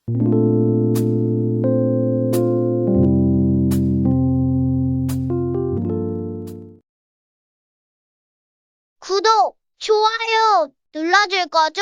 구독, 좋아요 눌러줄 거죠?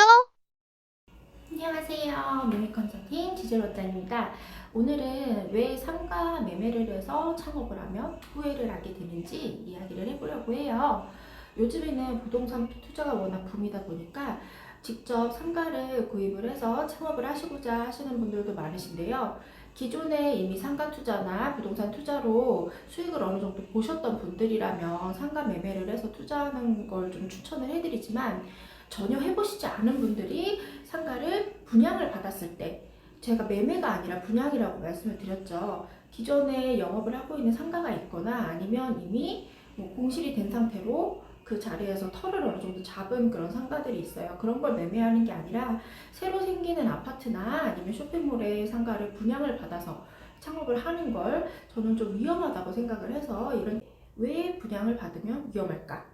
안녕하세요. 매매 컨설팅 지젤원장입니다. 오늘은 왜 상가 매매를 해서 창업을 하면 후회를 하게 되는지 이야기를 해보려고 해요. 요즘에는 부동산 투자가 워낙 붐이다 보니까 직접 상가를 구입을 해서 창업을 하시고자 하시는 분들도 많으신데요. 기존에 이미 상가 투자나 부동산 투자로 수익을 어느 정도 보셨던 분들이라면 상가 매매를 해서 투자하는 걸 좀 추천을 해드리지만, 전혀 해보시지 않은 분들이 상가를 분양을 받았을 때, 제가 매매가 아니라 분양이라고 말씀을 드렸죠. 기존에 영업을 하고 있는 상가가 있거나 아니면 이미 공실이 된 상태로 그 자리에서 터를 어느 정도 잡은 그런 상가들이 있어요. 그런 걸 매매하는 게 아니라 새로 생기는 아파트나 아니면 쇼핑몰의 상가를 분양을 받아서 창업을 하는 걸 저는 좀 위험하다고 생각을 해서, 이런 왜 분양을 받으면 위험할까?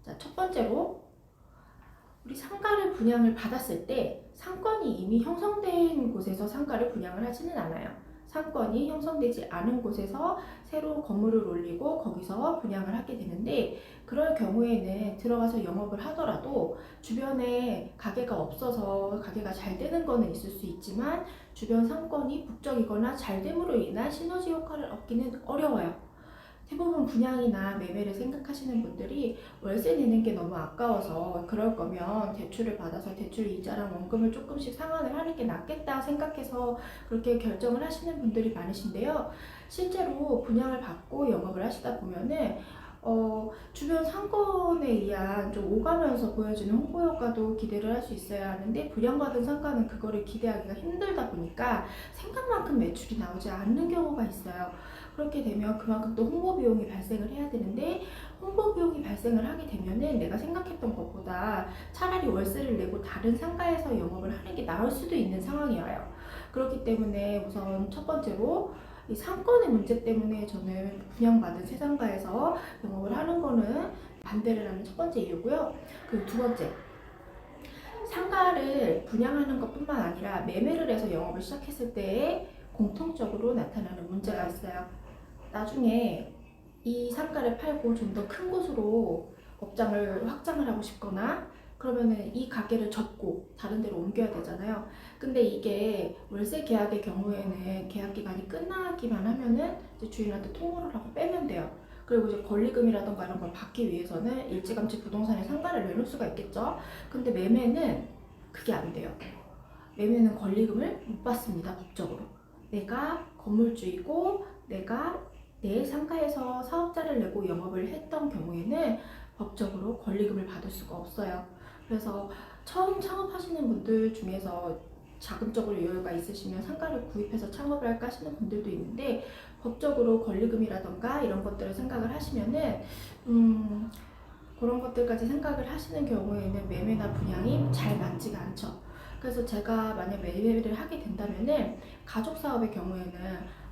자, 첫 번째로, 우리 상가를 분양을 받았을 때 상권이 이미 형성된 곳에서 상가를 분양을 하지는 않아요. 상권이 형성되지 않은 곳에서 새로 건물을 올리고 거기서 분양을 하게 되는데, 그럴 경우에는 들어가서 영업을 하더라도 주변에 가게가 없어서 가게가 잘 되는 거는 있을 수 있지만, 주변 상권이 북적이거나 잘 됨으로 인한 시너지 효과를 얻기는 어려워요. 대부분 분양이나 매매를 생각하시는 분들이 월세 내는 게 너무 아까워서 그럴 거면 대출을 받아서 대출 이자랑 원금을 조금씩 상환을 하는 게 낫겠다 생각해서 그렇게 결정을 하시는 분들이 많으신데요. 실제로 분양을 받고 영업을 하시다 보면은 주변 상권에 의한 좀 오가면서 보여지는 홍보 효과도 기대를 할 수 있어야 하는데, 분양받은 상가는 그거를 기대하기가 힘들다 보니까 생각만큼 매출이 나오지 않는 경우가 있어요. 그렇게 되면 그만큼 또 홍보 비용이 발생을 해야 되는데, 홍보 비용이 발생을 하게 되면은 내가 생각했던 것보다 차라리 월세를 내고 다른 상가에서 영업을 하는 게 나을 수도 있는 상황이 와요. 그렇기 때문에 우선 첫 번째로, 이 상권의 문제 때문에 저는 분양받은 새 상가에서 영업을 하는 거는 반대를 하는 첫 번째 이유고요. 그리고 두 번째, 상가를 분양하는 것뿐만 아니라 매매를 해서 영업을 시작했을 때에 공통적으로 나타나는 문제가 있어요. 나중에 이 상가를 팔고 좀 더 큰 곳으로 업장을 확장을 하고 싶거나 그러면은 이 가게를 접고 다른 데로 옮겨야 되잖아요. 근데 이게 월세 계약의 경우에는 계약 기간이 끝나기만 하면은 이제 주인한테 통보를 하고 빼면 돼요. 그리고 이제 권리금이라던가 이런 걸 받기 위해서는 일찌감치 부동산에 상가를 내놓을 수가 있겠죠. 근데 매매는 그게 안 돼요. 매매는 권리금을 못 받습니다, 법적으로. 내가 건물주이고 내가 내 상가에서 사업자를 내고 영업을 했던 경우에는 법적으로 권리금을 받을 수가 없어요. 그래서 처음 창업하시는 분들 중에서 자금적으로 여유가 있으시면 상가를 구입해서 창업을 할까 하시는 분들도 있는데, 법적으로 권리금이라던가 이런 것들을 생각을 하시면은 그런 것들까지 생각을 하시는 경우에는 매매나 분양이 잘 맞지가 않죠. 그래서 제가 만약 매매를 하게 된다면은, 가족 사업의 경우에는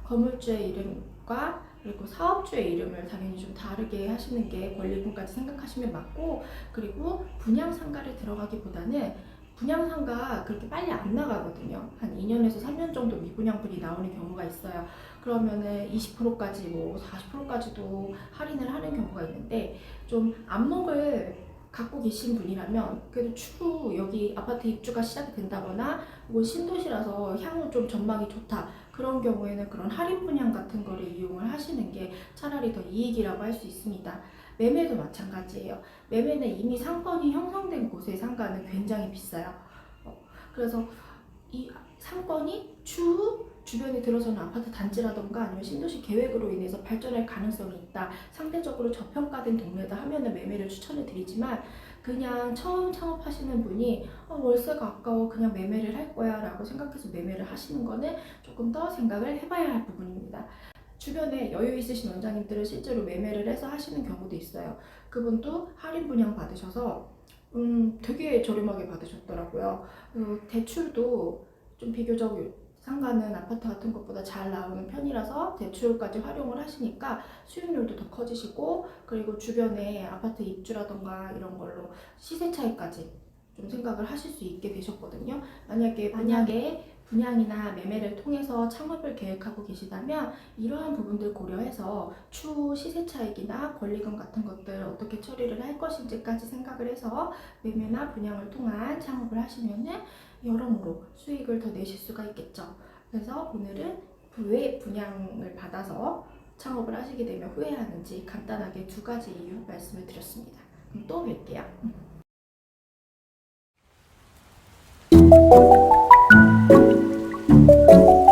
건물주의 이름과 그리고 사업주의 이름을 당연히 좀 다르게 하시는 게 권리금까지 생각하시면 맞고, 그리고 분양 상가를 들어가기보다는, 분양 상가 그렇게 빨리 안 나가거든요. 한 2년에서 3년 정도 미분양분이 나오는 경우가 있어요. 그러면은 20%까지 40%까지도 할인을 하는 경우가 있는데, 좀 안목을 갖고 계신 분이라면, 그래도 추후 여기 아파트 입주가 시작이 된다거나 혹은 신도시라서 향후 좀 전망이 좋다, 그런 경우에는 그런 할인 분양 같은 거를 이용을 하시는 게 차라리 더 이익이라고 할 수 있습니다. 매매도 마찬가지예요. 매매는 이미 상권이 형성된 곳의 상가는 굉장히 비싸요. 그래서 이 상권이 추후 주변에 들어서는 아파트 단지라던가 아니면 신도시 계획으로 인해서 발전할 가능성이 있다, 상대적으로 저평가된 동네다 하면은 매매를 추천을 드리지만, 그냥 처음 창업하시는 분이 월세가 아까워 그냥 매매를 할 거야 라고 생각해서 매매를 하시는 거는 조금 더 생각을 해봐야 할 부분입니다. 주변에 여유 있으신 원장님들은 실제로 매매를 해서 하시는 경우도 있어요. 그분도 할인 분양 받으셔서 되게 저렴하게 받으셨더라고요. 대출도 좀 비교적 상가는 아파트 같은 것보다 잘 나오는 편이라서 대출까지 활용을 하시니까 수익률도 더 커지시고, 그리고 주변에 아파트 입주라던가 이런 걸로 시세 차익까지 좀 생각을 하실 수 있게 되셨거든요. 만약에 분양이나 매매를 통해서 창업을 계획하고 계시다면 이러한 부분들 고려해서 추후 시세 차익이나 권리금 같은 것들 어떻게 처리를 할 것인지까지 생각을 해서 매매나 분양을 통한 창업을 하시면은 여러모로 수익을 더 내실 수가 있겠죠. 그래서 오늘은 왜 분양을 받아서 창업을 하시게 되면 후회하는지 간단하게 두 가지 이유 말씀을 드렸습니다. 그럼 또 뵐게요.